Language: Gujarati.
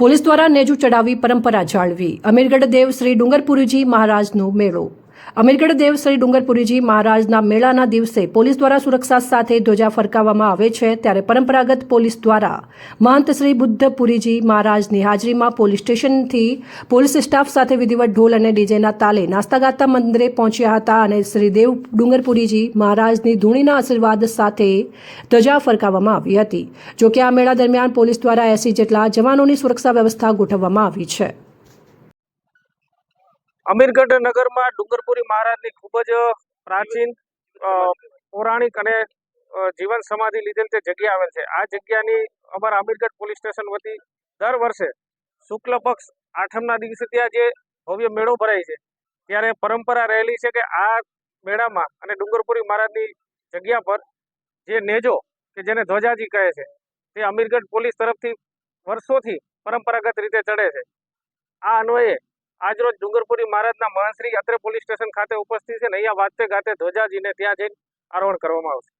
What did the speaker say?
પોલીસ દ્વારા નેજુ ચડાવી પરંપરા જાળવી અમીરગઢ દેવ શ્રી ડુંગરપુરીજી મહારાજનો મેળો. અમીરગઢ દેવ શ્રી ડુંગરપુરીજી મહારાજના મેળાના દિવસે પોલીસ દ્વારા સુરક્ષા સાથે ધ્વજા ફરકાવવામાં આવે છે, ત્યારે પરંપરાગત પોલીસ દ્વારા મહંત શ્રી બુદ્ધપુરીજી મહારાજની હાજરીમાં પોલીસ સ્ટેશનથી પોલીસ સ્ટાફ સાથે વિધિવત ઢોલ અને ડીજેના તાલે નાસ્તા ગાતા મંદિરે પહોંચ્યા હતા અને શ્રી દેવ ડુંગરપુરીજી મહારાજની ધૂણીના આશીર્વાદ સાથે ધ્વજા ફરકાવવામાં આવી હતી. જોકે આ મેળા દરમિયાન પોલીસ દ્વારા 80 જેટલા જવાનોની સુરક્ષા વ્યવસ્થા ગોઠવવામાં આવી છે. અમીરગઢ નગરમાં ડુંગરપુરી મહારાજની ખૂબ જ પ્રાચીન પૌરાણિક અને જીવન સમાધિ લીધેલ તે જગ્યા આવેલ છે. આ જગ્યાની અમારા અમીરગઢ પોલીસ સ્ટેશન વતી દર વર્ષે શુક્લ પક્ષ આઠમના દિવસે ત્યાં જે ભવ્ય મેળો ભરાય છે, ત્યારે પરંપરા રહેલી છે કે આ મેળામાં અને ડુંગરપુરી મહારાજની જગ્યા પર જે નેજો કે જેને ધ્વજાજી કહે છે તે અમીરગઢ પોલીસ તરફથી વર્ષોથી પરંપરાગત રીતે ચડે છે. આ અન્વયે આજરોજ ડુંગરપુરી મહારાજના મહંતશ્રી અત્રે પોલીસ સ્ટેશન ખાતે ઉપસ્થિત છે ને અહીંયા વાજતે ગાતે ધ્વજાજીને ત્યાં જઈને આરોહણ કરવામાં આવશે.